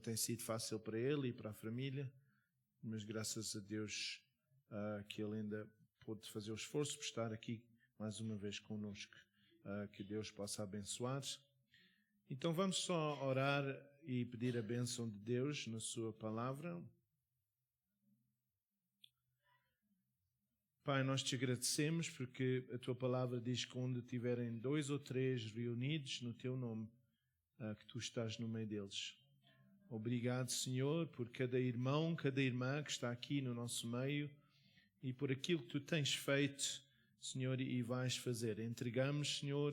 tem sido fácil para ele e para a família, mas graças a Deus que ele ainda pôde fazer o esforço por estar aqui mais uma vez connosco. Que Deus possa abençoar. Então vamos só orar e pedir a bênção de Deus na sua palavra. Pai, nós te agradecemos porque a tua palavra diz que onde tiverem 2 ou 3 reunidos no teu nome, que tu estás no meio deles. Obrigado, Senhor, por cada irmão, cada irmã que está aqui no nosso meio e por aquilo que tu tens feito, Senhor, e vais fazer. Entregamos, Senhor,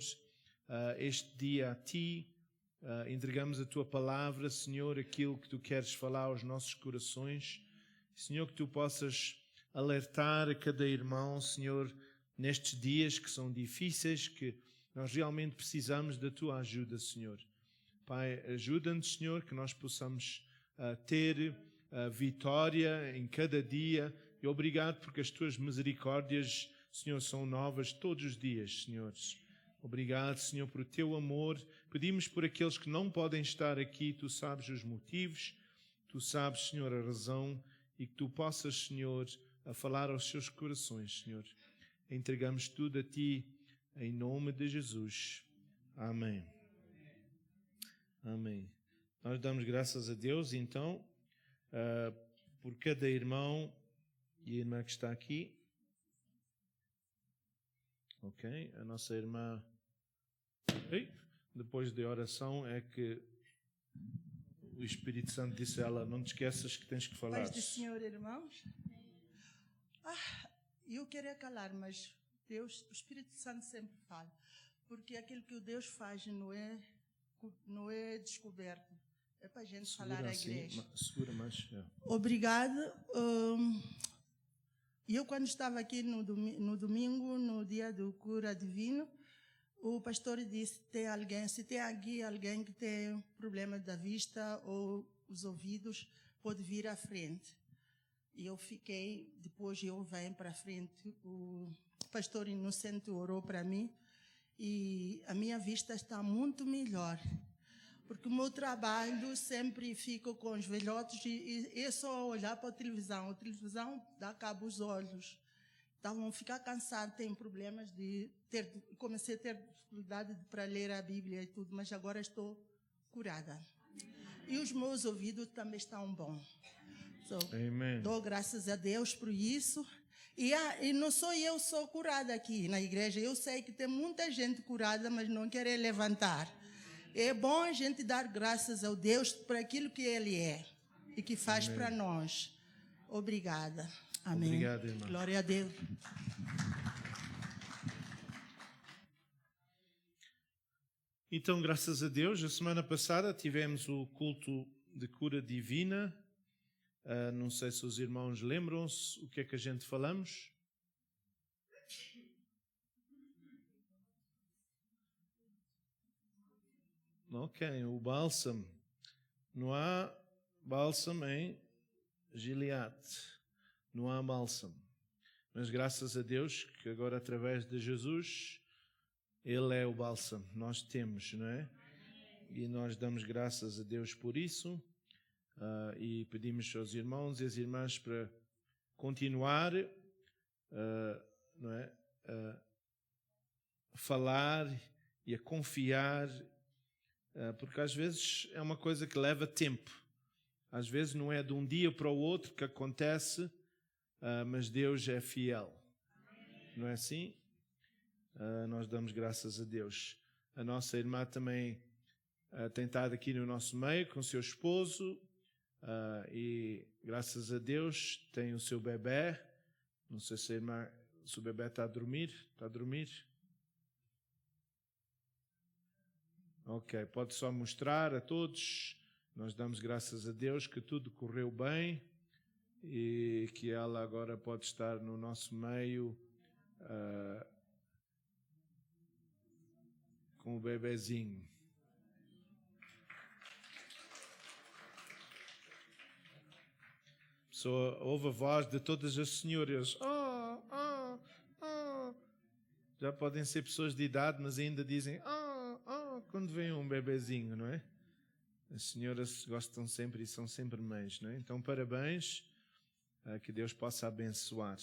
este dia a ti, entregamos a tua palavra, Senhor, aquilo que tu queres falar aos nossos corações. Senhor, que tu possas alertar a cada irmão, Senhor, nestes dias que são difíceis, que nós realmente precisamos da tua ajuda, Senhor. Pai, ajuda-nos, Senhor, que nós possamos ter vitória em cada dia. E obrigado porque as tuas misericórdias, Senhor, são novas todos os dias, Senhor. Obrigado, Senhor, por o teu amor. Pedimos por aqueles que não podem estar aqui. Tu sabes os motivos, tu sabes, Senhor, a razão, e que tu possas, Senhor, a falar aos seus corações, Senhor. Entregamos tudo a ti, em nome de Jesus. Amém. Amém. Nós damos graças a Deus, então, por cada irmão e irmã que está aqui. Ok, a nossa irmã, depois da oração, é que o Espírito Santo disse a ela, não te esqueças que tens que falar. Paz do Senhor, irmãos. Eu queria calar, mas Deus, o Espírito Santo sempre fala. Porque aquilo que o Deus faz não é descoberto. É para a gente falar à igreja. Segura mais. Obrigada. Eu, quando estava aqui no domingo, no dia do cura divino, o pastor disse, se tem aqui alguém que tem problema da vista ou os ouvidos, pode vir à frente. E eu fiquei, depois eu venho para a frente, o pastor Inocente orou para mim e a minha vista está muito melhor. Porque o meu trabalho sempre fico com os velhotes e é só olhar para a televisão. A televisão dá cabo aos olhos. Então, vão ficar cansado, tem problemas comecei a ter dificuldade para ler a Bíblia e tudo, mas agora estou curada. E os meus ouvidos também estão bons. Amém. Dou graças a Deus por isso. E não sou eu sou curada aqui na igreja. Eu sei que tem muita gente curada, mas não quer levantar. É bom a gente dar graças ao Deus por aquilo que Ele é e que faz para nós. Obrigada. Amém. Obrigado, irmã. Glória a Deus. Então, graças a Deus, a semana passada tivemos o culto de cura divina. Não sei se os irmãos lembram-se o que é que a gente falamos. Ok, o bálsamo. Não há bálsamo em Gileade. Não há bálsamo. Mas graças a Deus que agora através de Jesus, Ele é o bálsamo. Nós temos, não é? E nós damos graças a Deus por isso. E pedimos aos irmãos e às irmãs para continuar não é? A falar e a confiar. Porque às vezes é uma coisa que leva tempo. Às vezes não é de um dia para o outro que acontece, mas Deus é fiel. Não é assim? Nós damos graças a Deus. A nossa irmã também tem estado aqui no nosso meio com o seu esposo e graças a Deus tem o seu bebé. Não sei se o bebé está a dormir. Está a dormir? Ok, pode só mostrar a todos. Nós damos graças a Deus que tudo correu bem e que ela agora pode estar no nosso meio com o bebezinho. Ouve a voz de todas as senhoras. Já podem ser pessoas de idade, mas ainda dizem quando vem um bebezinho, não é? As senhoras gostam sempre e são sempre mães, não é? Então, parabéns, que Deus possa abençoar.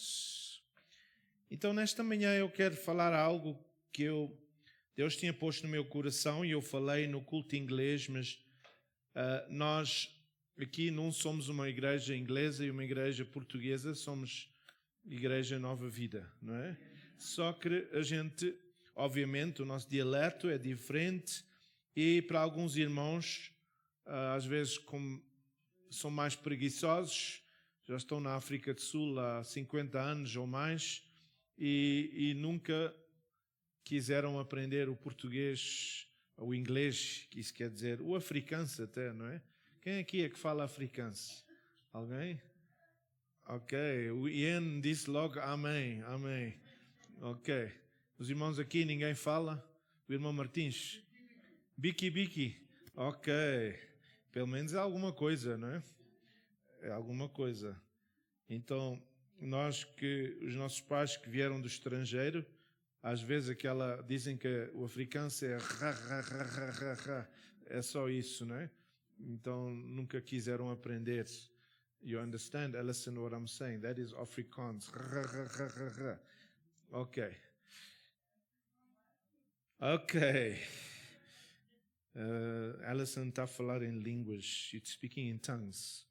Então, nesta manhã eu quero falar algo que Deus tinha posto no meu coração e eu falei no culto inglês, mas nós aqui não somos uma igreja inglesa e uma igreja portuguesa, somos Igreja Nova Vida, não é? Só que a gente, obviamente, o nosso dialeto é diferente e para alguns irmãos, às vezes, como são mais preguiçosos, já estão na África do Sul há 50 anos ou mais e nunca quiseram aprender o português, o inglês, que isso quer dizer, o africânse até, não é? Quem aqui é que fala africânse? Alguém? Ok, o Ian disse logo amém, amém. Ok, os irmãos aqui ninguém fala? O irmão Martins? Biki. Ok, pelo menos é alguma coisa, não é? É alguma coisa. Então, os nossos pais que vieram do estrangeiro, às vezes dizem que o africânse é é só isso, não é? Então, nunca quiseram aprender. You understand, Alison, what I'm saying? That is Afrikaans. Ok. Alison está a falar em línguas. She's speaking in tongues.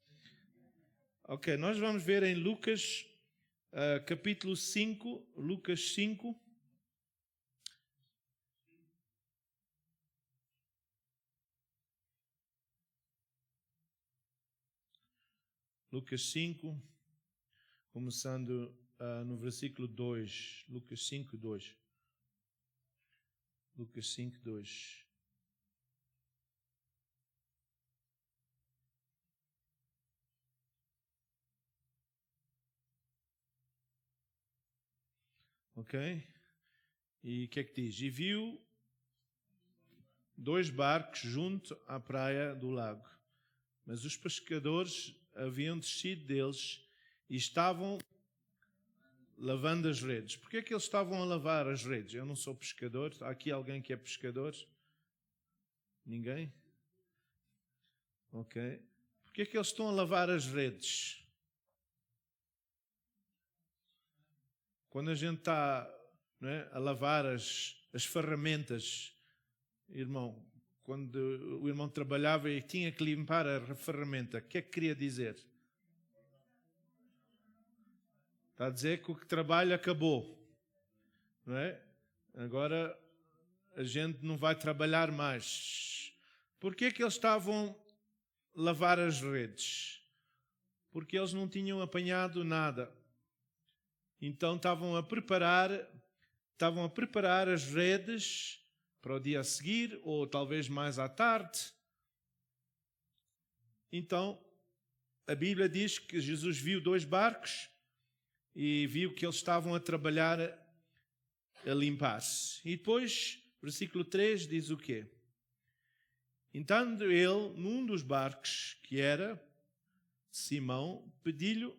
Ok, nós vamos ver em Lucas, capítulo 5, Lucas 5. Lucas 5, começando no versículo 2. Lucas 5, 2. Lucas 5, 2. Ok? E o que é que diz? E viu 2 barcos junto à praia do lago, mas os pescadores haviam descido deles e estavam lavando as redes. Por que é que eles estavam a lavar as redes? Eu não sou pescador. Há aqui alguém que é pescador? Ninguém? Ok. Por que é que eles estão a lavar as redes? Quando a gente está, não é, a lavar as ferramentas, irmão, quando o irmão trabalhava e tinha que limpar a ferramenta, o que é que queria dizer? Está a dizer que o trabalho acabou, não é? Agora a gente não vai trabalhar mais. Por que é que eles estavam a lavar as redes? Porque eles não tinham apanhado nada. Então estavam a preparar as redes para o dia a seguir, ou talvez mais à tarde. Então, a Bíblia diz que Jesus viu 2 barcos e viu que eles estavam a trabalhar, a limpar-se. E depois, versículo 3 diz o quê? Então ele, num dos barcos, que era Simão, pediu-lhe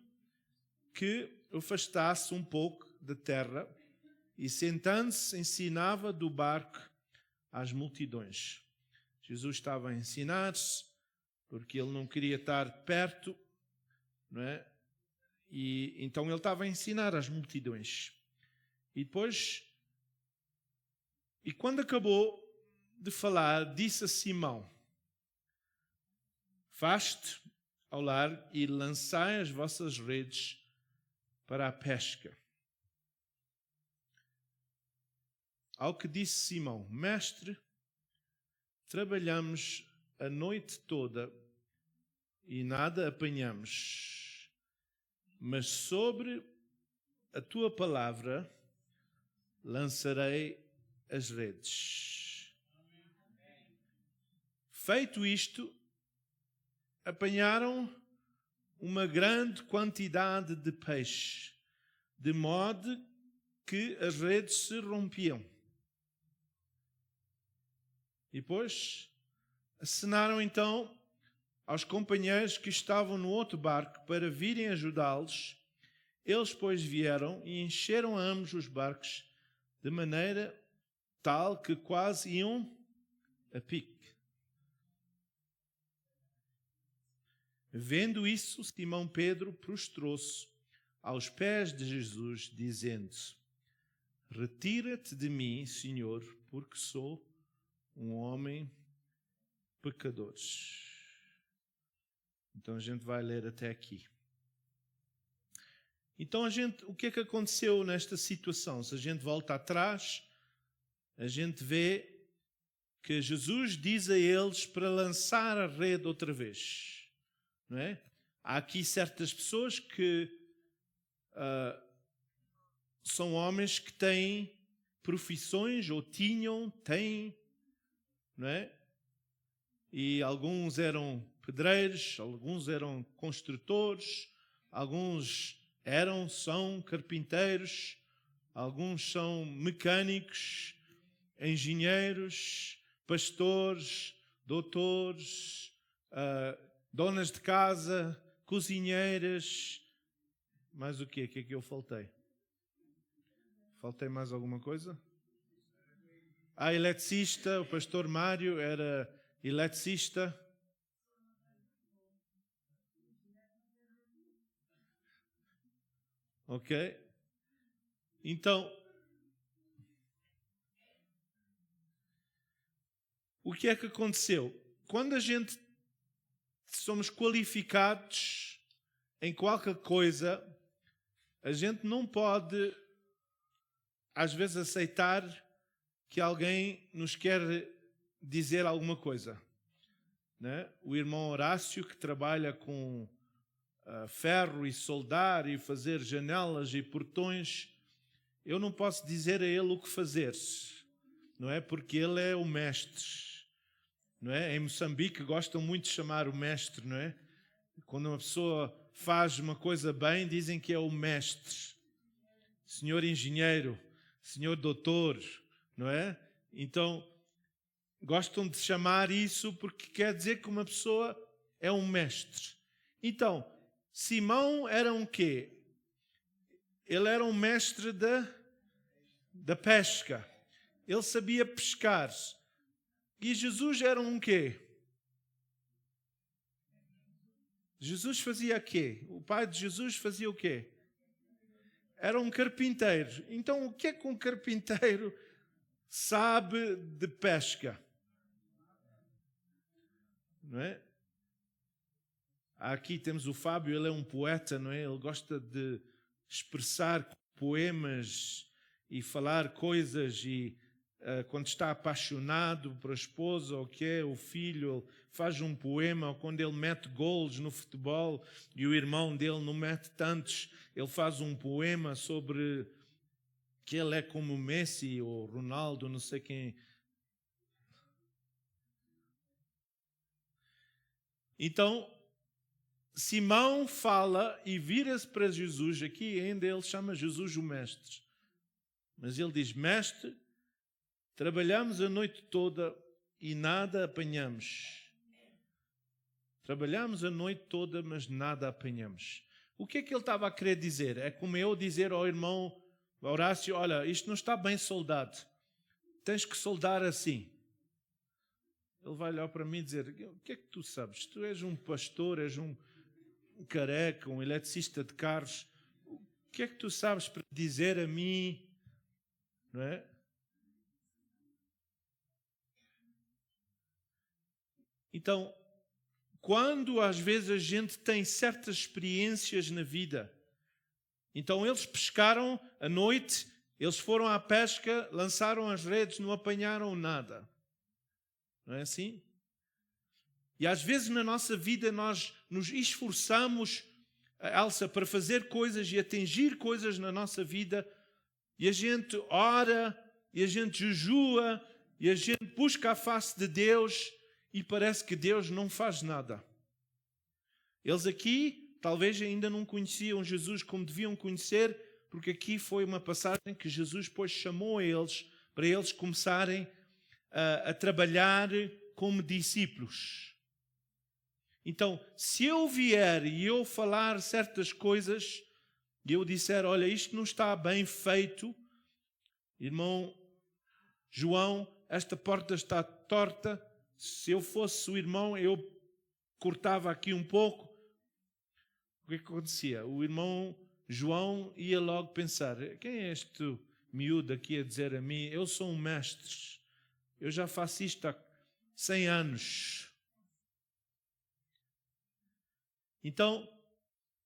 que o afastasse um pouco da terra e, sentando-se, ensinava do barco às multidões. Jesus estava a ensinar-se porque ele não queria estar perto, não é? E então ele estava a ensinar às multidões. E depois, quando acabou de falar, disse a Simão: faste ao largo e lançai as vossas redes para a pesca. Ao que disse Simão: mestre, trabalhamos a noite toda e nada apanhamos, mas sobre a tua palavra lançarei as redes. Feito isto, apanharam uma grande quantidade de peixe, de modo que as redes se rompiam. E depois acenaram então aos companheiros que estavam no outro barco para virem ajudá-los. Eles, pois, vieram e encheram a ambos os barcos de maneira tal que quase iam a pique. Vendo isso, Simão Pedro prostrou-se aos pés de Jesus, dizendo: retira-te de mim, Senhor, porque sou um homem pecador. Então a gente vai ler até aqui. Então o que é que aconteceu nesta situação? Se a gente volta atrás, a gente vê que Jesus diz a eles para lançar a rede outra vez. Não é? Há aqui certas pessoas que são homens que têm profissões, ou têm, não é? E alguns eram pedreiros, alguns eram construtores, alguns são carpinteiros, alguns são mecânicos, engenheiros, pastores, doutores, donas de casa, cozinheiras. Mais o quê? O que é que eu faltei? Faltei mais alguma coisa? Eletricista, o pastor Mário era eletricista. Ok? Então, o que é que aconteceu? Quando a gente somos qualificados em qualquer coisa, a gente não pode, às vezes, aceitar que alguém nos quer dizer alguma coisa. Né? O irmão Horácio, que trabalha com ferro e soldar e fazer janelas e portões, eu não posso dizer a ele o que fazer, não é? Porque ele é o mestre, não é? Em Moçambique gostam muito de chamar o mestre, não é? Quando uma pessoa faz uma coisa bem, dizem que é o mestre, senhor engenheiro, senhor doutor, não é? Então, gostam de chamar isso porque quer dizer que uma pessoa é um mestre. Então, Simão era um quê? Ele era um mestre da pesca. Ele sabia pescar. E Jesus era um quê? Jesus fazia o quê? O pai de Jesus fazia o quê? Era um carpinteiro. Então, o que é que um carpinteiro sabe de pesca? Não é? Aqui temos o Fábio, ele é um poeta, não é? Ele gosta de expressar poemas e falar coisas e quando está apaixonado por a esposa ou que é o filho, ele faz um poema, ou quando ele mete golos no futebol e o irmão dele não mete tantos, ele faz um poema sobre que ele é como o Messi ou Ronaldo, não sei quem. Então, Simão fala e vira-se para Jesus, aqui ainda ele chama Jesus o mestre, mas ele diz: mestre, trabalhamos a noite toda e nada apanhamos. Trabalhamos a noite toda, mas nada apanhamos. O que é que ele estava a querer dizer? É como eu dizer ao irmão Horácio: olha, isto não está bem soldado, tens que soldar assim. Ele vai olhar para mim e dizer: o que é que tu sabes? Tu és um pastor, és um careca, um eletricista de carros. O que é que tu sabes para dizer a mim? Não é? Então, quando às vezes a gente tem certas experiências na vida, então eles pescaram à noite, eles foram à pesca, lançaram as redes, não apanharam nada. Não é assim? E às vezes na nossa vida nós nos esforçamos, Elsa, para fazer coisas e atingir coisas na nossa vida, e a gente ora, e a gente jejua, e a gente busca a face de Deus, e parece que Deus não faz nada. Eles aqui talvez ainda não conheciam Jesus como deviam conhecer, porque aqui foi uma passagem que Jesus depois chamou a eles, para eles começarem a trabalhar como discípulos. Então, se eu vier e eu falar certas coisas, e eu disser: olha, isto não está bem feito, irmão João, esta porta está torta, se eu fosse o irmão, eu cortava aqui um pouco, o que acontecia? O irmão João ia logo pensar, quem é este miúdo aqui a dizer a mim, eu sou um mestre, eu já faço isto há 100 anos. Então,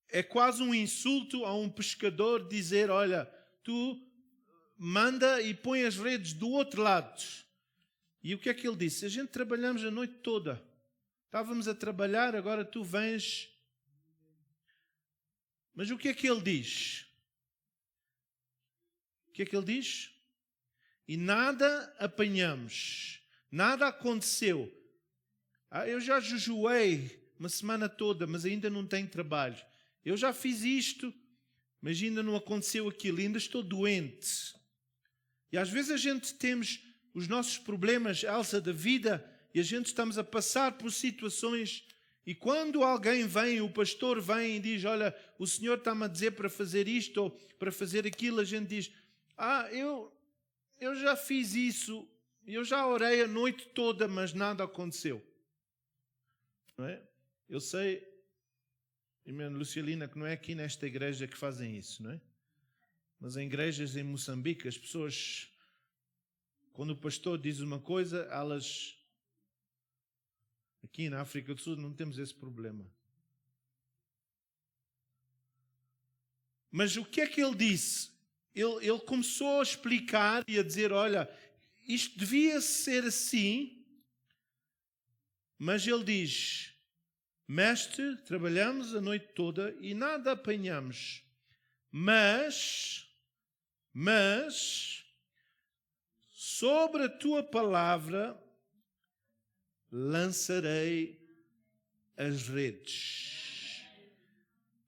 é quase um insulto a um pescador dizer, olha, tu manda e põe as redes do outro lado. E o que é que ele disse? A gente trabalhamos a noite toda. Estávamos a trabalhar, agora tu vens. Mas o que é que ele diz? O que é que ele diz? E nada apanhamos. Nada aconteceu. Eu já jejuei uma semana toda, mas ainda não tenho trabalho. Eu já fiz isto, mas ainda não aconteceu aquilo. Ainda estou doente. E às vezes a gente temos os nossos problemas, Elsa, da vida, e a gente estamos a passar por situações, e quando alguém vem, o pastor vem e diz, olha, o Senhor está-me a dizer para fazer isto ou para fazer aquilo, a gente diz, eu já fiz isso, eu já orei a noite toda, mas nada aconteceu. Não é? Eu sei, irmã Lucialina, que não é aqui nesta igreja que fazem isso, não é? Mas em igrejas em Moçambique, as pessoas, quando o pastor diz uma coisa, elas... Aqui na África do Sul não temos esse problema. Mas o que é que ele disse? Ele começou a explicar e a dizer, olha, isto devia ser assim, mas ele diz, mestre, trabalhamos a noite toda e nada apanhamos, mas, sobre a tua palavra lançarei as redes.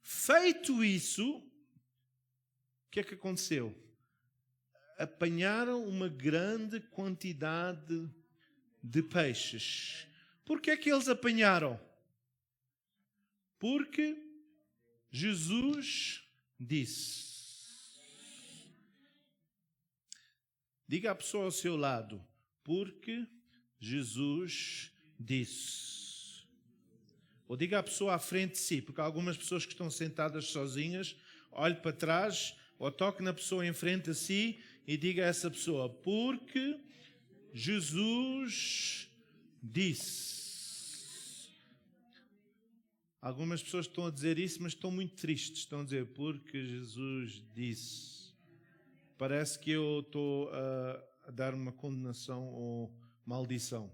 Feito isso, o que é que aconteceu? Apanharam uma grande quantidade de peixes. Por que é que eles apanharam? Porque Jesus disse. Diga à pessoa ao seu lado, porque Jesus disse. Ou diga à pessoa à frente de si, porque há algumas pessoas que estão sentadas sozinhas, olhe para trás, ou toque na pessoa em frente a si e diga a essa pessoa, porque Jesus disse. Algumas pessoas estão a dizer isso, mas estão muito tristes. Estão a dizer, porque Jesus disse. Parece que eu estou a dar uma condenação ou maldição.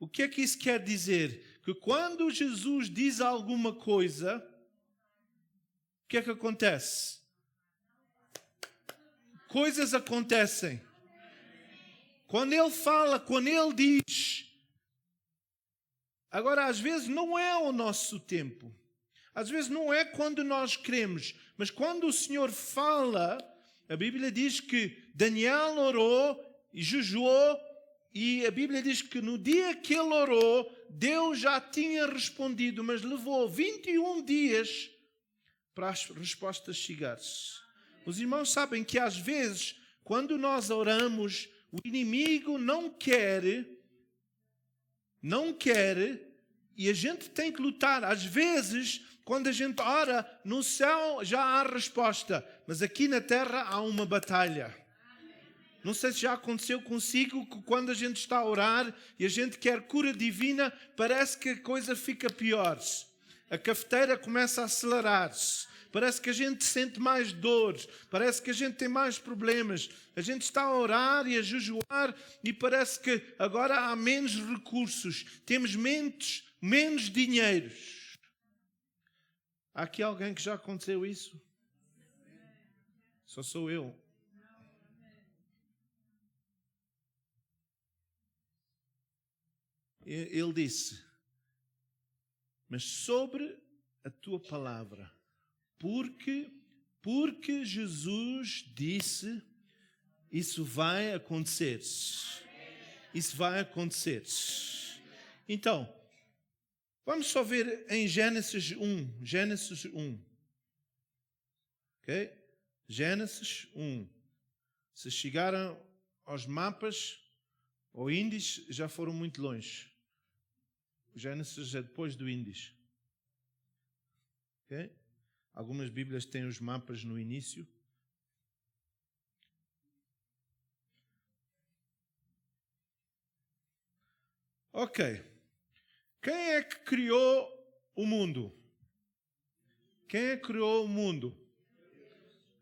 O que é que isso quer dizer? Que quando Jesus diz alguma coisa, o que é que acontece? Coisas acontecem. Quando ele fala, quando ele diz. Agora, às vezes não é o nosso tempo. Às vezes não é quando nós queremos. Mas quando o Senhor fala, a Bíblia diz que Daniel orou e jejuou. E a Bíblia diz que no dia que ele orou, Deus já tinha respondido. Mas levou 21 dias para as respostas chegarem. Os irmãos sabem que às vezes, quando nós oramos, o inimigo não quer, e a gente tem que lutar. Às vezes, quando a gente ora, no céu já há resposta, mas aqui na terra há uma batalha. Não sei se já aconteceu consigo, que quando a gente está a orar e a gente quer cura divina, parece que a coisa fica pior. A cafeteira começa a acelerar-se. Parece que a gente sente mais dores, parece que a gente tem mais problemas. A gente está a orar e a jejuar e parece que agora há menos recursos, temos menos dinheiros. Há aqui alguém que já aconteceu isso? Só sou eu. Ele disse, mas sobre a tua palavra, porque Jesus disse, isso vai acontecer. Isso vai acontecer. Então, vamos só ver em Gênesis 1. Gênesis 1. Ok? Gênesis 1. Se chegaram aos mapas ou índices, já foram muito longe. O Gênesis é depois do índice. Okay? Algumas Bíblias têm os mapas no início. Ok. Quem é que criou o mundo? Quem é que criou o mundo?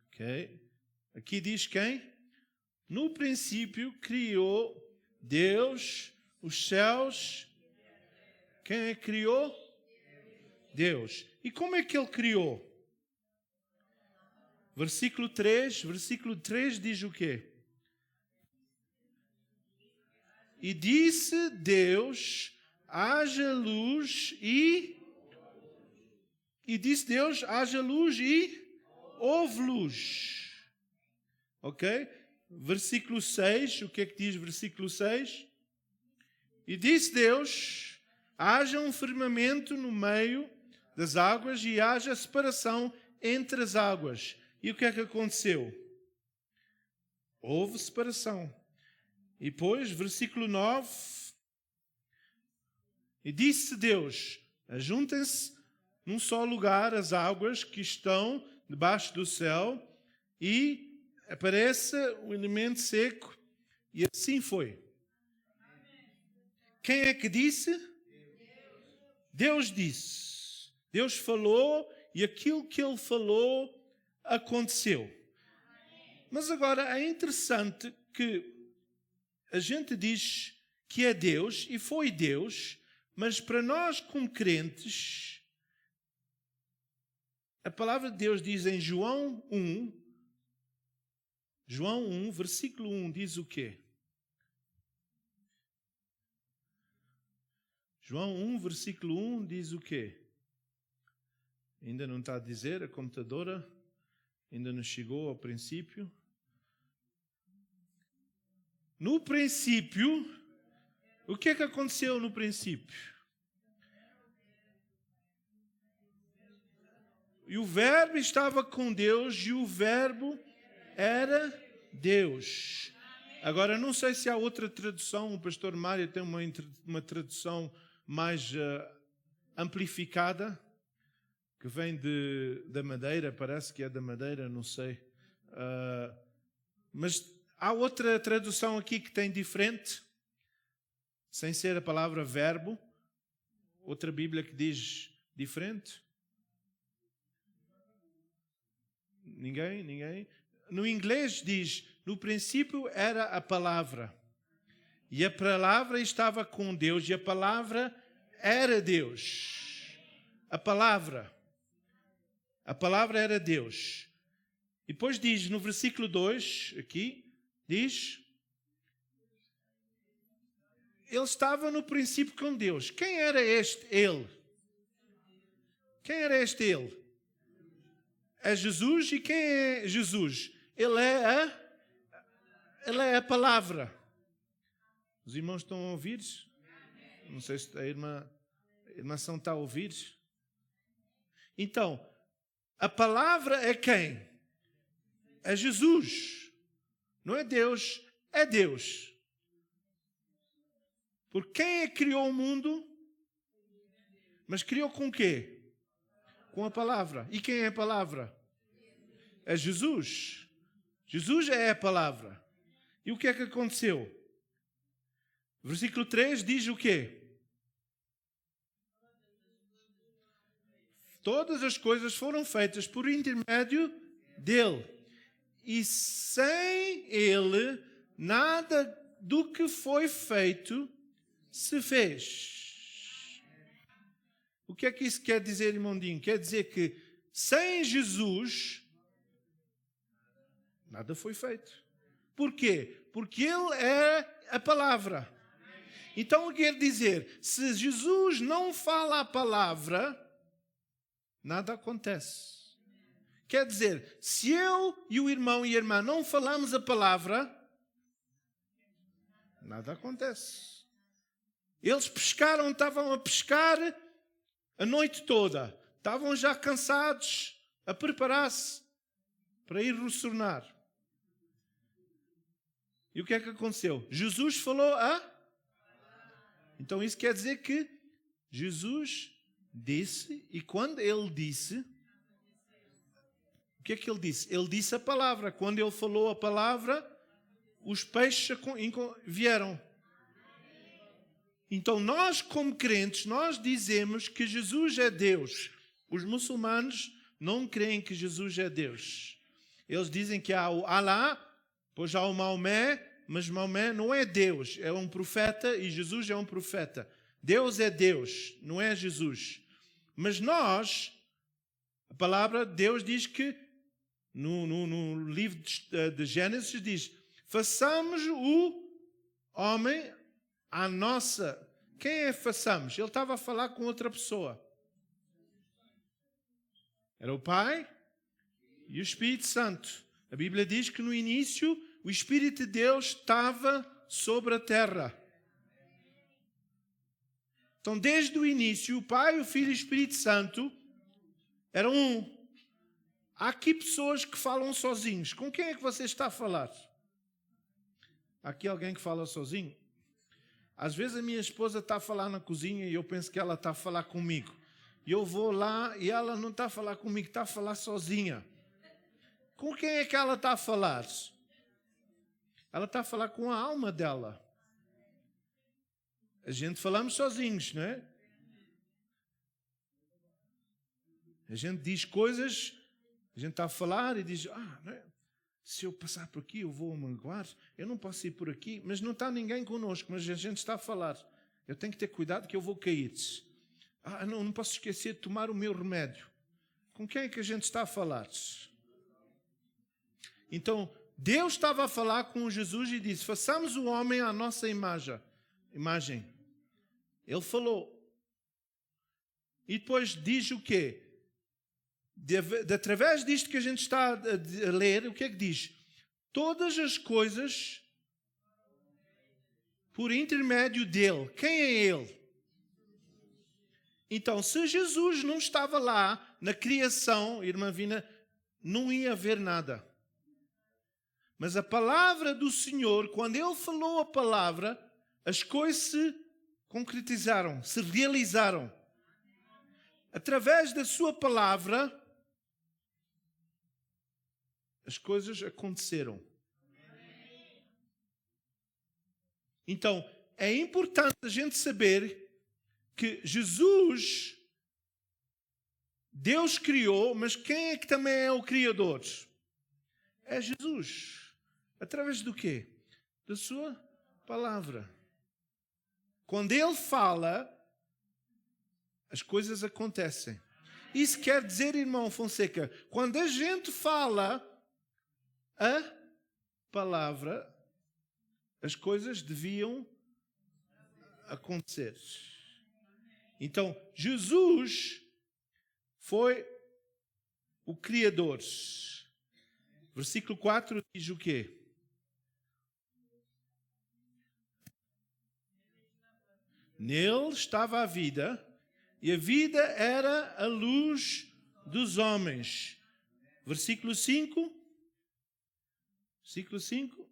Ok. Aqui diz quem? No princípio criou Deus os céus. Quem é que criou? Deus. E como é que Ele criou? Versículo 3 diz o quê? E disse Deus, haja luz e disse Deus, haja luz e houve luz. Ok? Versículo 6, o que é que diz versículo 6? E disse Deus, haja um firmamento no meio das águas e haja separação entre as águas. E o que é que aconteceu? Houve separação. E depois, versículo 9, e disse Deus, ajuntem-se num só lugar as águas que estão debaixo do céu e apareça o elemento seco. E assim foi. Quem é que disse? Deus disse. Deus falou e aquilo que Ele falou aconteceu. Mas agora é interessante que a gente diz que é Deus e foi Deus, mas para nós como crentes, a palavra de Deus diz em João 1, versículo 1, diz o quê? João 1, versículo 1 diz o quê? Ainda não está a dizer, a computadora ainda não chegou ao princípio. No princípio, o que é que aconteceu no princípio? E o Verbo estava com Deus e o Verbo era Deus. Agora, não sei se há outra tradução, o pastor Mário tem uma tradução mais amplificada, que vem da Madeira, parece que é da Madeira, não sei. Mas há outra tradução aqui que tem diferente, sem ser a palavra verbo. Outra Bíblia que diz diferente? Ninguém? No inglês diz, no princípio era a palavra. E a palavra estava com Deus e a palavra era Deus. A palavra era Deus. E depois diz no versículo 2, aqui, diz, ele estava no princípio com Deus. Quem era este ele? Quem era este ele? É Jesus. E quem é Jesus? Ele é a palavra. Os irmãos estão a ouvir? Não sei se a irmã São está a ouvir. Então, a palavra é quem? É Jesus. Não é Deus, é Deus. Porque quem é que criou o mundo? Mas criou com o quê? Com a palavra. E quem é a palavra? É Jesus. Jesus é a palavra. E o que é que aconteceu? Versículo 3 diz o quê? Todas as coisas foram feitas por intermédio dele. E sem ele, nada do que foi feito se fez. O que é que isso quer dizer, irmãozinho? Quer dizer que sem Jesus, nada foi feito. Por quê? Porque ele é a palavra. Então quer dizer, se Jesus não fala a palavra, nada acontece. Quer dizer, se eu e o irmão e a irmã não falamos a palavra, nada acontece. Eles pescaram, estavam a pescar a noite toda. Estavam já cansados, a preparar-se para ir ressurnar. E o que é que aconteceu? Jesus falou Então isso quer dizer que Jesus disse, e quando ele disse, que é que ele disse? Ele disse a palavra. Quando ele falou a palavra, os peixes vieram. Então nós, como crentes, nós dizemos que Jesus é Deus. Os muçulmanos não creem que Jesus é Deus. Eles dizem que há o Alá, depois há o Maomé, mas Maomé não é Deus, é um profeta e Jesus é um profeta. Deus é Deus, não é Jesus. Mas nós, a palavra de Deus diz que, no livro de Gênesis diz, façamos o homem à nossa... Quem é façamos? Ele estava a falar com outra pessoa. Era o Pai e o Espírito Santo. A Bíblia diz que no início o Espírito de Deus estava sobre a terra. Então, desde o início, o Pai, o Filho e o Espírito Santo eram um. Há aqui pessoas que falam sozinhos. Com quem é que você está a falar? Há aqui alguém que fala sozinho? Às vezes a minha esposa está a falar na cozinha e eu penso que ela está a falar comigo. E eu vou lá e ela não está a falar comigo, está a falar sozinha. Com quem é que ela está a falar? Ela está a falar com a alma dela. A gente falamos sozinhos, não é? A gente diz coisas, a gente está a falar e diz, não é? Se eu passar por aqui eu vou magoar, eu não posso ir por aqui, mas não está ninguém connosco, mas a gente está a falar. Eu tenho que ter cuidado que eu vou cair. Não posso esquecer de tomar o meu remédio. Com quem é que a gente está a falar? Então, Deus estava a falar com Jesus e disse, façamos o homem à nossa imagem. Ele falou. E depois diz o quê? Através disto que a gente está a ler, o que é que diz? Todas as coisas por intermédio dele. Quem é ele? Então, se Jesus não estava lá na criação, irmã Vina, não ia haver nada. Mas a palavra do Senhor, quando Ele falou a palavra, as coisas se concretizaram, se realizaram. Através da sua palavra, as coisas aconteceram. Então, é importante a gente saber que Jesus, Deus criou, mas quem é que também é o Criador? É Jesus. Através do quê? Da sua palavra. Quando Ele fala, as coisas acontecem. Isso quer dizer, irmão Fonseca, quando a gente fala a palavra, as coisas deviam acontecer. Então, Jesus foi o Criador. Versículo 4 diz o quê? Nele estava a vida, e a vida era a luz dos homens. Versículo 5. Versículo 5.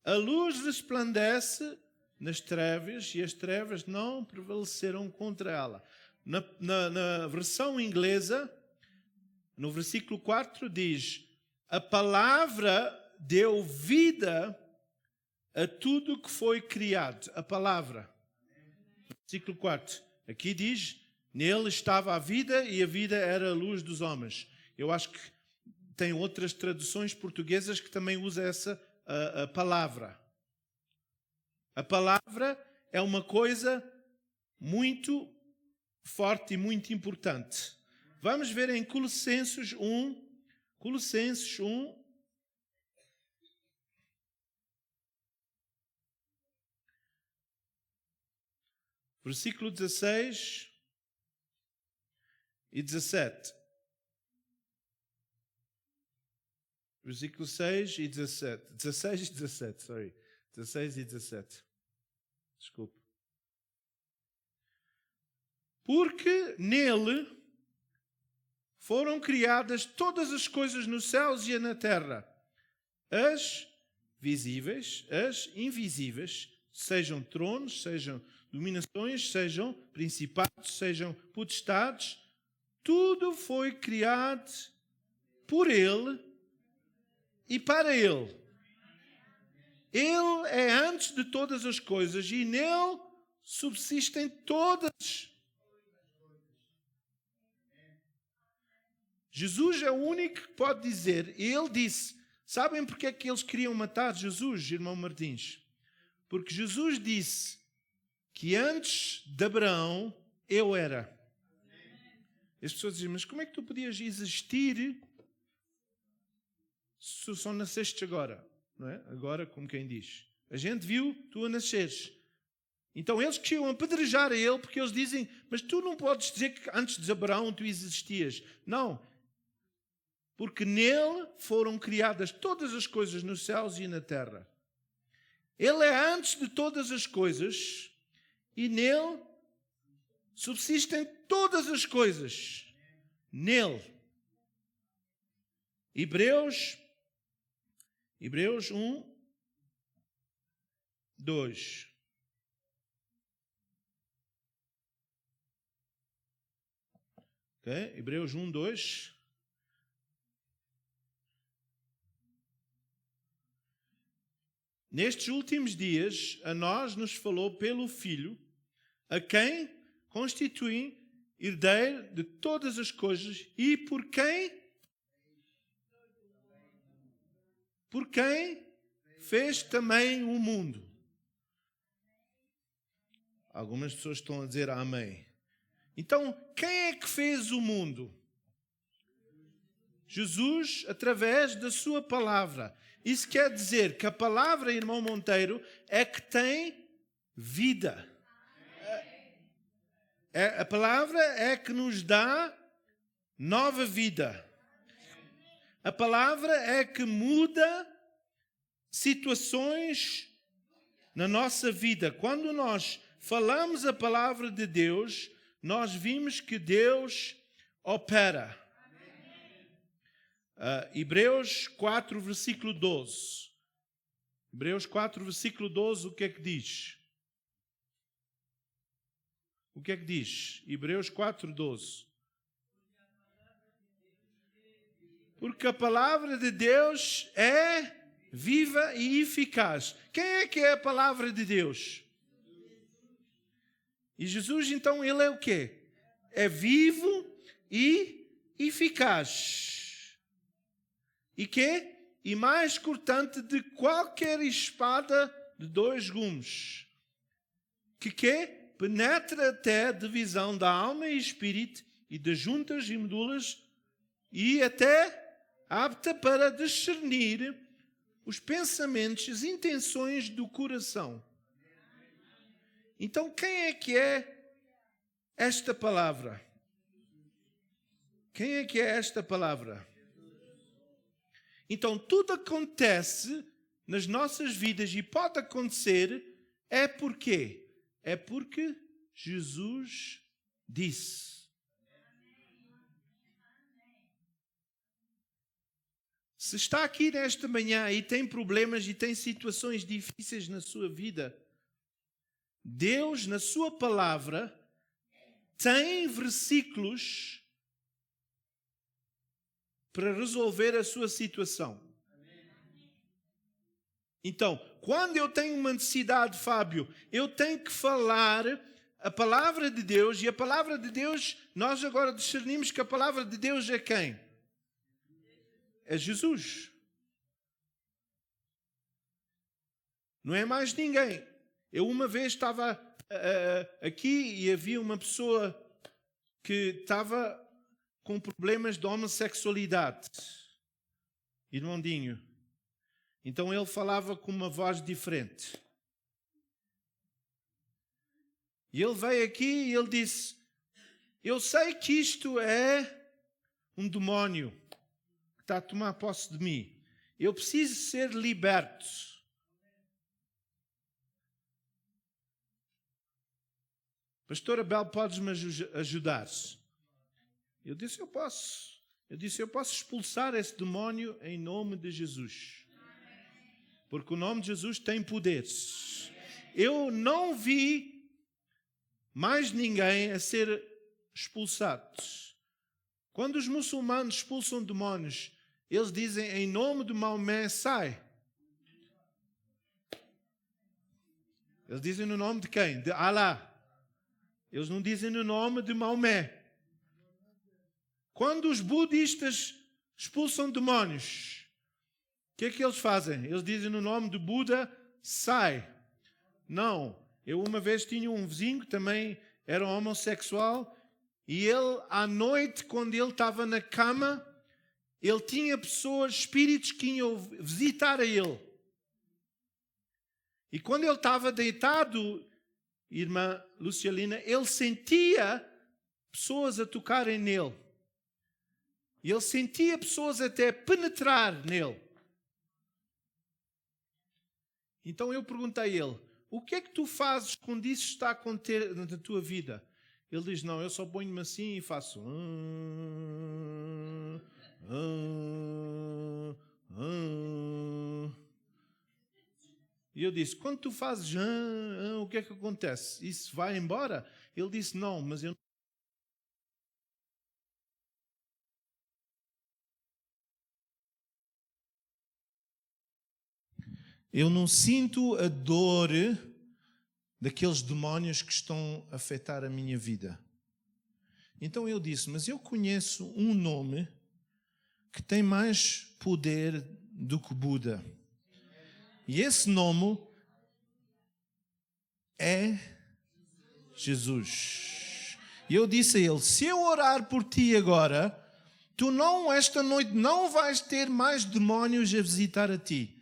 A luz resplandece nas trevas, e as trevas não prevaleceram contra ela. Na versão inglesa, no versículo 4 diz, a palavra deu vida a tudo que foi criado. A palavra. Versículo 4. Aqui diz, nele estava a vida e a vida era a luz dos homens. Eu acho que tem outras traduções portuguesas que também usam essa a palavra. A palavra é uma coisa muito forte e muito importante. Vamos ver em Colossenses 1. Colossenses 1. Versículo 16 e 17. Versículo 6 e 17. 16 e 17, sorry. 16 e 17. Desculpe. Porque nele foram criadas todas as coisas nos céus e na terra, as visíveis, as invisíveis, sejam tronos, sejam dominações, sejam principados, sejam potestades, tudo foi criado por Ele e para Ele. Ele é antes de todas as coisas e nele subsistem todas. Jesus é o único que pode dizer, e ele disse, sabem porque é que eles queriam matar Jesus, irmão Martins? Porque Jesus disse que antes de Abraão, eu era. As pessoas dizem, mas como é que tu podias existir se só nasceste agora? Não é? Agora, como quem diz. A gente viu tu a nasceres. Então eles queriam apedrejar a ele porque eles dizem, mas tu não podes dizer que antes de Abraão tu existias. Não. Porque nele foram criadas todas as coisas nos céus e na terra. Ele é antes de todas as coisas e nele subsistem todas as coisas. Nele. Hebreus 1, 2. Okay? Hebreus 1, 2. Nestes últimos dias, a nós nos falou pelo Filho, a quem constitui herdeiro de todas as coisas e por quem fez também o mundo. Algumas pessoas estão a dizer amém. Então, quem é que fez o mundo? Jesus, através da sua palavra. Isso quer dizer que a palavra, irmão Monteiro, é que tem vida. A palavra é que nos dá nova vida. A palavra é que muda situações na nossa vida. Quando nós falamos a palavra de Deus, nós vimos que Deus opera. Hebreus 4, versículo 12. Hebreus 4, versículo 12, o que é que diz? O que é que diz? Hebreus 4, 12. Porque a palavra de Deus é viva e eficaz. Quem é que é a palavra de Deus? E Jesus, então, ele é o quê? É vivo e eficaz. E quê? E mais cortante de qualquer espada de 2 gumes. Que quê? Penetra até a divisão da alma e espírito e das juntas e medulas e até apta para discernir os pensamentos, as intenções do coração. Então, quem é que é esta palavra? Quem é que é esta palavra? Então, tudo acontece nas nossas vidas e pode acontecer é porque Jesus disse. Se está aqui nesta manhã e tem problemas e tem situações difíceis na sua vida, Deus, na sua palavra, tem versículos para resolver a sua situação. Então, quando eu tenho uma necessidade, Fábio, eu tenho que falar a palavra de Deus, e a palavra de Deus, nós agora discernimos que a palavra de Deus é quem? É Jesus. Não é mais ninguém. Eu uma vez estava aqui e havia uma pessoa que estava com problemas de homossexualidade. Irmãozinho. Então ele falava com uma voz diferente. E ele veio aqui e ele disse, eu sei que isto é um demónio que está a tomar posse de mim. Eu preciso ser liberto. Pastor Abel, podes-me ajudar? Eu disse, eu posso. Eu disse, eu posso expulsar esse demónio em nome de Jesus. Porque o nome de Jesus tem poderes. Eu não vi mais ninguém a ser expulsado. Quando os muçulmanos expulsam demónios, eles dizem em nome de Maomé, sai. Eles dizem no nome de quem? De Allah. Eles não dizem no nome de Maomé. Quando os budistas expulsam demónios, o que é que eles fazem? Eles dizem no nome de Buda, sai. Não. Eu uma vez tinha um vizinho que também era homossexual e ele, à noite, quando ele estava na cama, ele tinha pessoas, espíritos que iam visitar a ele. E quando ele estava deitado, irmã Lucialina, ele sentia pessoas a tocarem nele. E ele sentia pessoas até penetrar nele. Então eu perguntei a ele, o que é que tu fazes quando isso está a acontecer na tua vida? Ele diz, não, eu só ponho-me assim e faço... E eu disse, quando tu fazes o que é que acontece? Isso vai embora? Ele disse, não, mas eu não sinto a dor daqueles demónios que estão a afetar a minha vida. Então eu disse, mas eu conheço um nome que tem mais poder do que Buda. E esse nome é Jesus. E eu disse a ele, se eu orar por ti agora, tu não, esta noite, não vais ter mais demónios a visitar a ti.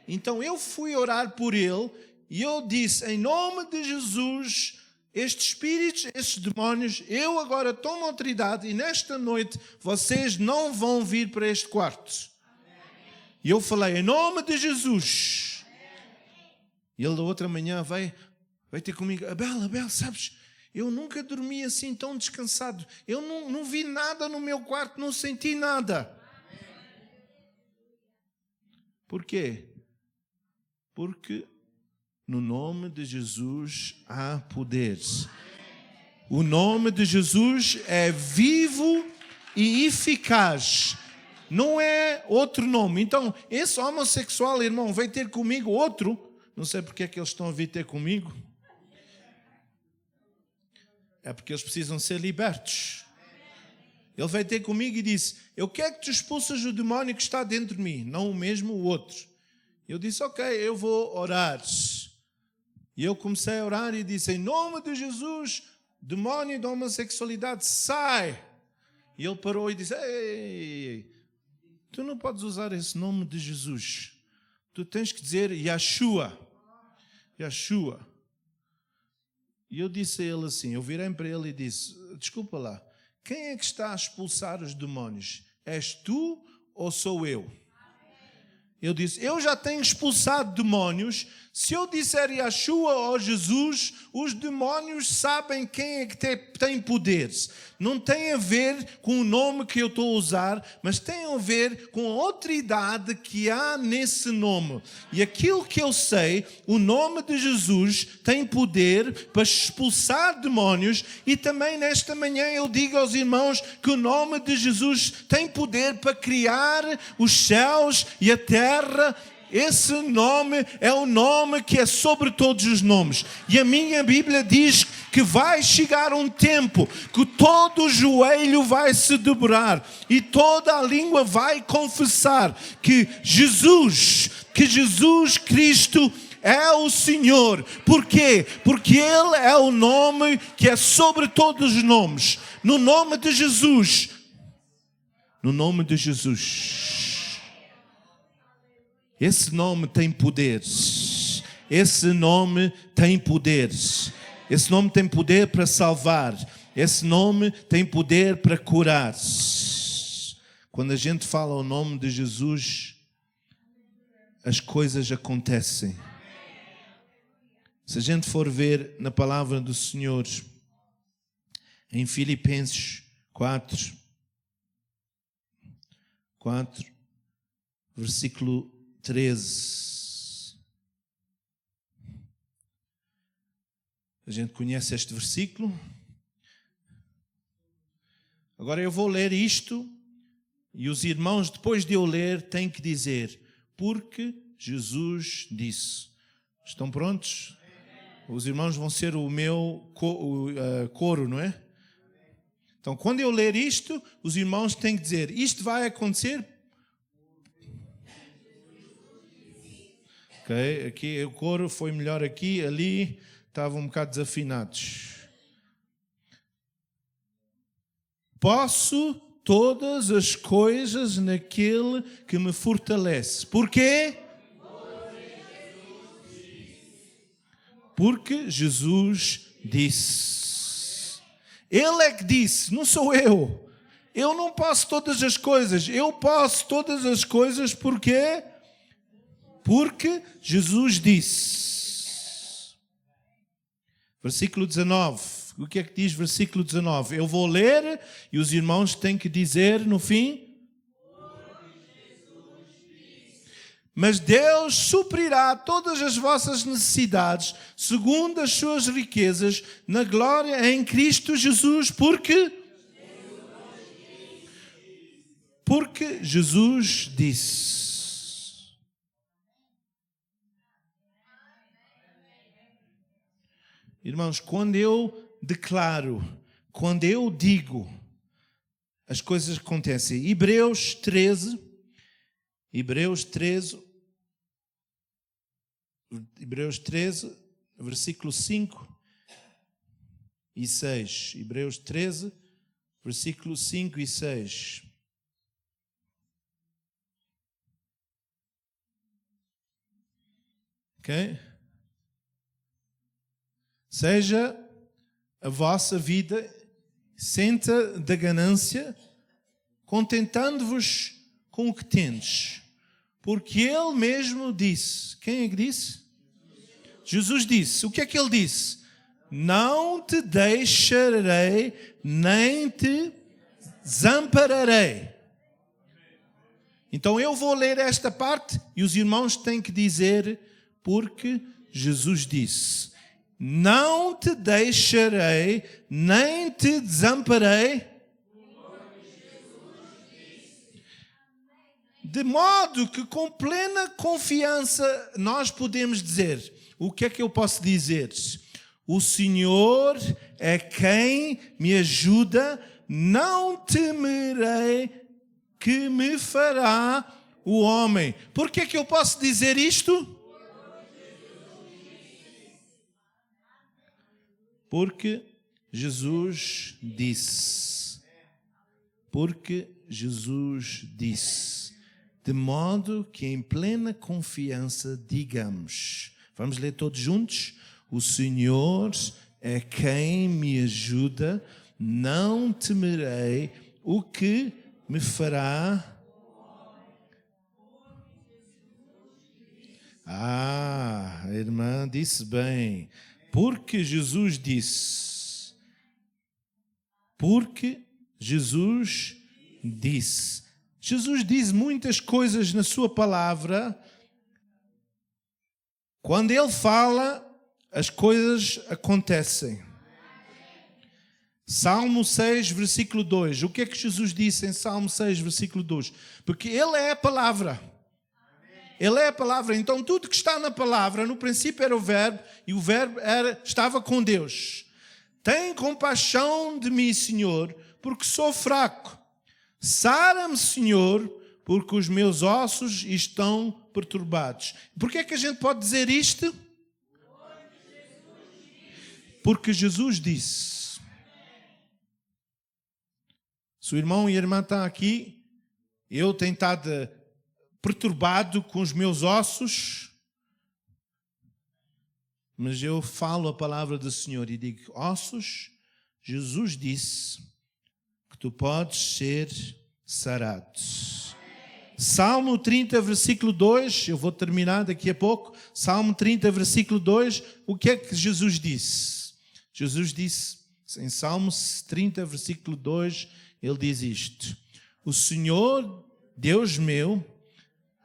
Então eu fui orar por ele e eu disse, em nome de Jesus, estes espíritos, estes demónios, eu agora tomo autoridade e nesta noite vocês não vão vir para este quarto. E eu falei, em nome de Jesus. E ele da outra manhã vai ter comigo, Abel, sabes, eu nunca dormi assim tão descansado. Eu não vi nada no meu quarto, não senti nada. Por quê? Porque no nome de Jesus há poder. O nome de Jesus é vivo e eficaz. Não é outro nome. Então, esse homossexual, irmão, vai ter comigo outro. Não sei porque é que eles estão a vir ter comigo. É porque eles precisam ser libertos. Ele vai ter comigo e disse, eu quero que tu expulsas o demónio que está dentro de mim. Não o mesmo, o outro. Eu disse, ok, eu vou orar. E eu comecei a orar e disse, em nome de Jesus, demónio da homossexualidade, sai. E ele parou e disse, ei, tu não podes usar esse nome de Jesus. Tu tens que dizer Yeshua. Yeshua. E eu disse a ele assim, eu virei para ele e disse, desculpa lá, quem é que está a expulsar os demónios? És tu ou sou eu? Eu disse, eu já tenho expulsado demónios. Se eu disser Yeshua ou Jesus, os demónios sabem quem é que tem poderes. Não tem a ver com o nome que eu estou a usar, mas tem a ver com a autoridade que há nesse nome. E aquilo que eu sei, o nome de Jesus tem poder para expulsar demónios. E também nesta manhã eu digo aos irmãos que o nome de Jesus tem poder para criar os céus e a terra. Esse nome é o nome que é sobre todos os nomes. E a minha Bíblia diz que vai chegar um tempo que todo o joelho vai se dobrar e toda a língua vai confessar que Jesus Cristo é o Senhor. Por quê? Porque Ele é o nome que é sobre todos os nomes. No nome de Jesus. No nome de Jesus. Esse nome tem poderes. Esse nome tem poderes. Esse nome tem poder para salvar. Esse nome tem poder para curar. Quando a gente fala o nome de Jesus, as coisas acontecem. Se a gente for ver na palavra do Senhor, em Filipenses 4, versículo 13. A gente conhece este versículo. Agora eu vou ler isto E os irmãos, depois de eu ler, têm que dizer, porque Jesus disse. Estão prontos? Os irmãos vão ser o meu coro, não é? Então, quando eu ler isto, os irmãos têm que dizer, isto vai acontecer. Ok, aqui o coro foi melhor aqui, ali estavam um bocado desafinados. Posso todas as coisas naquele que me fortalece. Porquê? Porque Jesus disse. Ele é que disse, não sou eu. Eu não posso todas as coisas. Eu posso todas as coisas porquê? Porque Jesus disse. Versículo 19. O que é que diz versículo 19? Eu vou ler e os irmãos têm que dizer no fim. Mas Deus suprirá todas as vossas necessidades, segundo as suas riquezas, na glória em Cristo Jesus, porque Jesus disse. Irmãos, quando eu declaro, quando eu digo, as coisas acontecem. Hebreus 13, versículo 5 e 6. Hebreus 13, versículo 5 e 6. Ok? Seja a vossa vida isenta da ganância, contentando-vos com o que tendes. Porque Ele mesmo disse. Quem é que disse? Jesus disse. O que é que Ele disse? Não te deixarei, nem te desampararei. Então eu vou ler esta parte e os irmãos têm que dizer, porque Jesus disse. Não te deixarei, nem te desamparei. De modo que com plena confiança nós podemos dizer, o que é que eu posso dizer? O Senhor é quem me ajuda, não temerei que me fará o homem. Por que é que eu posso dizer isto? Porque Jesus disse. Porque Jesus disse. De modo que em plena confiança digamos. Vamos ler todos juntos? O Senhor é quem me ajuda, não temerei o que me fará. A irmã disse bem. Porque Jesus disse. Porque Jesus disse. Jesus diz muitas coisas na sua palavra. Quando Ele fala, as coisas acontecem. Salmo 6, versículo 2. O que é que Jesus disse em Salmo 6, versículo 2? Porque Ele é a palavra. Ele é a palavra. Então tudo que está na palavra, no princípio era o verbo, e o verbo estava com Deus. Tem compaixão de mim, Senhor, porque sou fraco. Sara-me, Senhor, porque os meus ossos estão perturbados. Por que é que a gente pode dizer isto? Porque Jesus disse. Se o irmão e a irmã estão aqui, eu tenho estado perturbado com os meus ossos, mas eu falo a palavra do Senhor e digo, ossos, Jesus disse que tu podes ser sarado. Salmo 30, versículo 2, eu vou terminar daqui a pouco. Salmo 30, versículo 2, o que é que Jesus disse? Jesus disse, em Salmo 30, versículo 2, ele diz isto. O Senhor, Deus meu,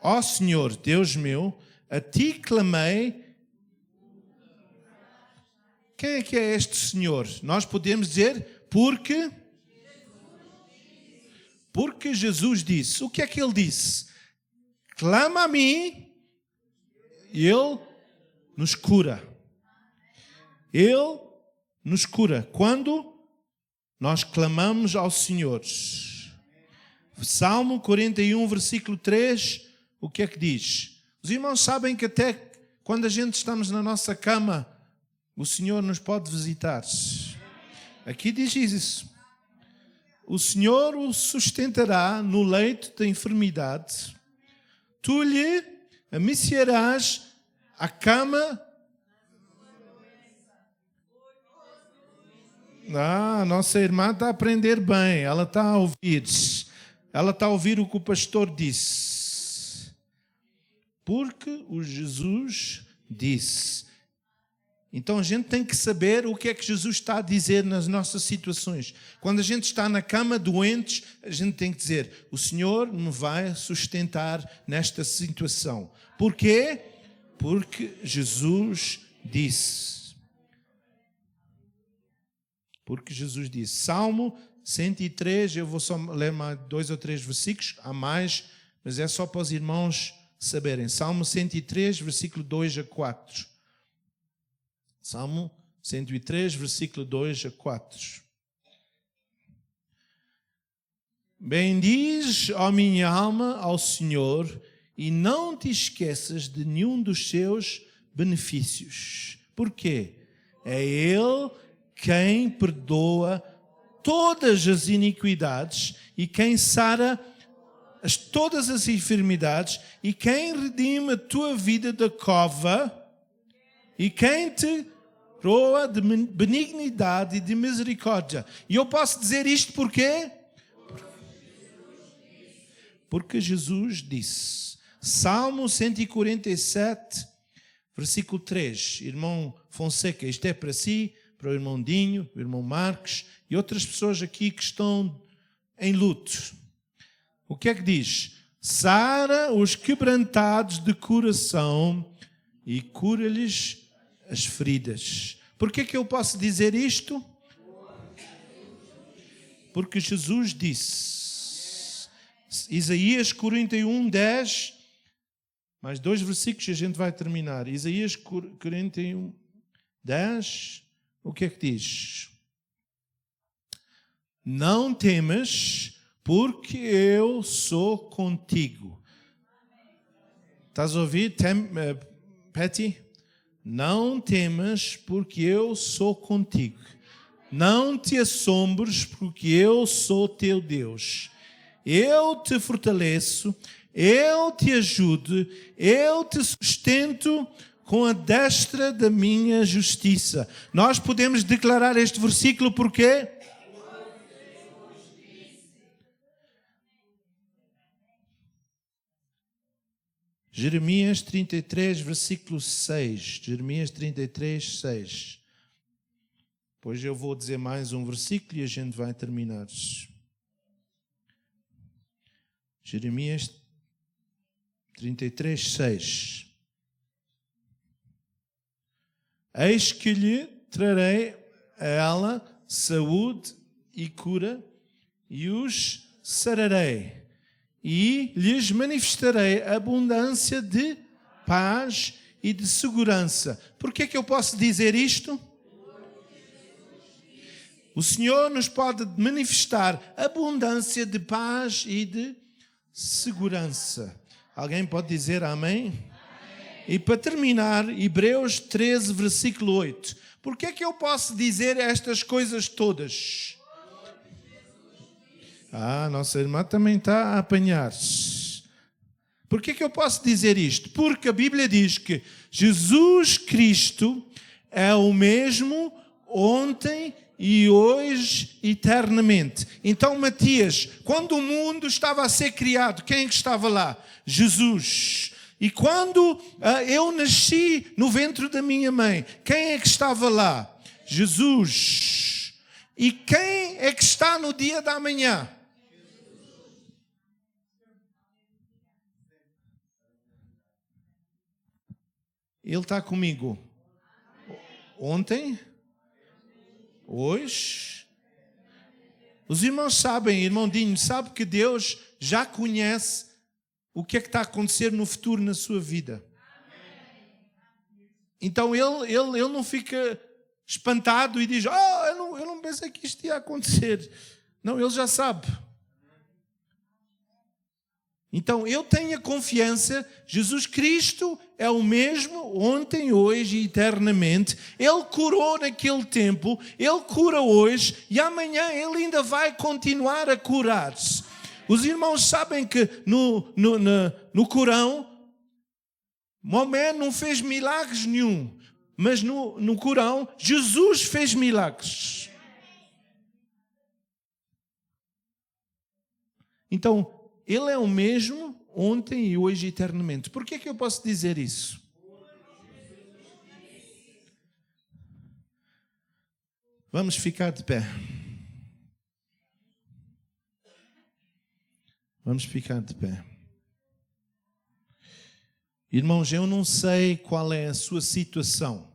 ó Senhor, Deus meu, a ti clamei. Quem é que é este Senhor? Nós podemos dizer, porque Porque Jesus disse. O que é que ele disse? Clama a mim e ele nos cura. Ele nos cura. Quando nós clamamos ao Senhor. Salmo 41, versículo 3, o que é que diz? Os irmãos sabem que até quando a gente estamos na nossa cama, o Senhor nos pode visitar. Aqui diz isso. O Senhor o sustentará no leito da enfermidade. Tu lhe amiciarás a cama. A nossa irmã está a aprender bem. Ela está a ouvir. Ela está a ouvir o que o pastor disse. Porque o Jesus disse. Então a gente tem que saber o que é que Jesus está a dizer nas nossas situações. Quando a gente está na cama doentes, a gente tem que dizer: o Senhor me vai sustentar nesta situação. Porquê? Porque Jesus disse. Porque Jesus disse. Salmo 103, eu vou só ler mais 2 ou 3 versículos, há mais, mas é só para os irmãos saberem. Salmo 103, versículo 2 a 4. Salmo 103, versículo 2 a 4. Bendiz, ó minha alma, ao Senhor, e não te esqueças de nenhum dos seus benefícios. Porquê? É Ele quem perdoa todas as iniquidades e quem sara todas as enfermidades e quem redime a tua vida da cova e quem te coroa de benignidade e de misericórdia. E eu posso dizer isto porquê? Porque Jesus disse. Salmo 147, versículo 3. Irmão Fonseca, isto é para si, para o irmão Dinho, o irmão Marcos e outras pessoas aqui que estão em luto. O que é que diz? Sara os quebrantados de coração e cura-lhes as feridas. Por que é que eu posso dizer isto? Porque Jesus disse. Isaías 41, 10. Mais 2 versículos e a gente vai terminar. Isaías 41, 10. O que é que diz? Não temas, porque eu sou contigo. Estás a ouvir, Patty? Não temas, porque eu sou contigo. Não te assombres, porque eu sou teu Deus. Eu te fortaleço, eu te ajudo, eu te sustento com a destra da minha justiça. Nós podemos declarar este versículo porque Jeremias 33, versículo 6. Jeremias 33, 6. Depois eu vou dizer mais um versículo e a gente vai terminar. Jeremias 33, 6. Eis que lhe trarei a ela saúde e cura e os sararei e lhes manifestarei abundância de paz e de segurança. Por que é que eu posso dizer isto? O Senhor nos pode manifestar abundância de paz e de segurança. Alguém pode dizer amém? E para terminar, Hebreus 13, versículo 8. Por que é que eu posso dizer estas coisas todas? Nossa irmã também está a apanhar-se. Por que é que eu posso dizer isto? Porque a Bíblia diz que Jesus Cristo é o mesmo ontem e hoje eternamente. Então, Matias, quando o mundo estava a ser criado, quem é que estava lá? Jesus. E quando eu nasci no ventre da minha mãe, quem é que estava lá? Jesus. E quem é que está no dia da manhã? Ele está comigo ontem, hoje Os irmãos sabem, irmão Dinho, sabe que Deus já conhece o que é que está a acontecer no futuro na sua vida. Então ele não fica espantado e diz, eu não pensei que isto ia acontecer. Não, ele já sabe. Então eu tenho a confiança, Jesus Cristo é o mesmo ontem, hoje e eternamente. Ele curou naquele tempo, Ele cura hoje e amanhã Ele ainda vai continuar a curar-se. Os irmãos sabem que no Corão, Maomé não fez milagres nenhum, mas no Corão, Jesus fez milagres. Então, Ele é o mesmo ontem e hoje e eternamente. Por que é que eu posso dizer isso? Vamos ficar de pé. Vamos ficar de pé. Irmãos, eu não sei qual é a sua situação.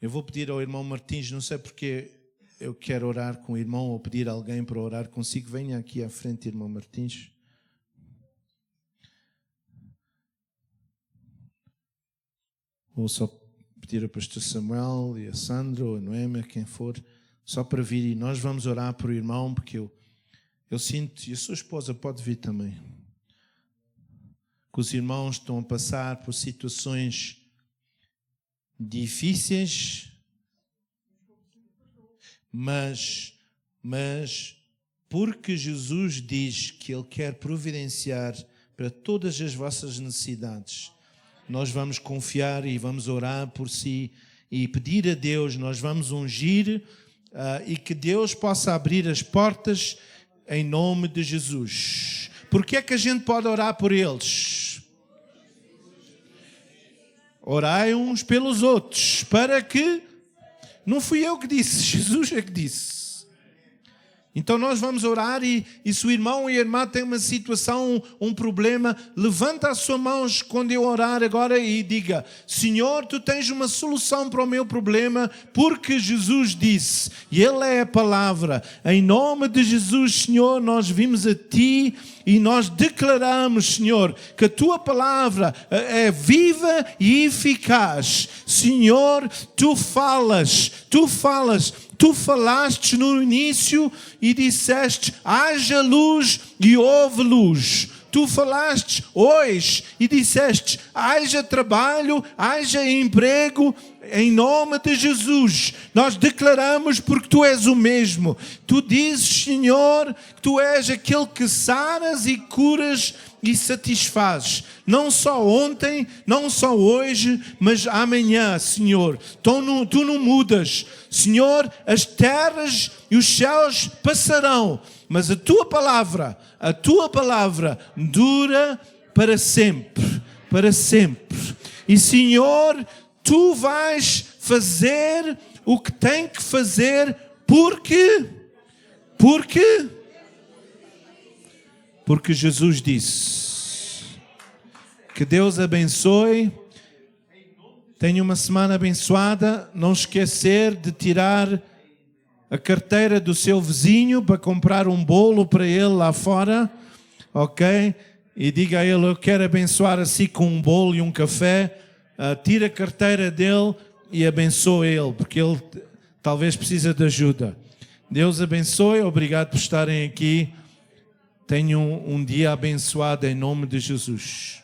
Eu vou pedir ao irmão Martins, não sei porque eu quero orar com o irmão ou pedir a alguém para orar consigo. Venha aqui à frente, irmão Martins. Ou só pedir ao pastor Samuel e a Sandra ou a Noêmia, quem for, só para vir e nós vamos orar por o irmão, porque eu sinto, e a sua esposa pode vir também, que os irmãos estão a passar por situações difíceis, mas porque Jesus diz que Ele quer providenciar para todas as vossas necessidades, nós vamos confiar e vamos orar por si e pedir a Deus, nós vamos ungir e que Deus possa abrir as portas em nome de Jesus. Por que é que a gente pode orar por eles? Orai uns pelos outros, para que... Não fui eu que disse, Jesus é que disse. Então nós vamos orar e se o irmão e a irmã têm uma situação, um problema, levanta as suas mãos quando eu orar agora e diga: Senhor, Tu tens uma solução para o meu problema, porque Jesus disse, e Ele é a palavra. Em nome de Jesus, Senhor, nós vimos a Ti e nós declaramos, Senhor, que a Tua palavra é viva e eficaz. Senhor, Tu falaste no início e disseste, haja luz e houve luz. Tu falaste hoje e disseste, haja trabalho, haja emprego, em nome de Jesus. Nós declaramos porque Tu és o mesmo. Tu dizes, Senhor, que Tu és aquele que saras e curas e satisfazes. Não só ontem, não só hoje, mas amanhã, Senhor. Tu não mudas. Senhor, as terras e os céus passarão, mas a Tua palavra dura para sempre, para sempre. E Senhor, Tu vais fazer o que tem que fazer, porque Jesus disse. Que Deus abençoe. Tenha uma semana abençoada. Não esquecer de tirar a carteira do seu vizinho para comprar um bolo para ele lá fora, ok? E diga a ele, eu quero abençoar assim com um bolo e um café. Tira a carteira dele e abençoe ele, porque ele talvez precise de ajuda. Deus abençoe, obrigado por estarem aqui. Tenham um dia abençoado em nome de Jesus.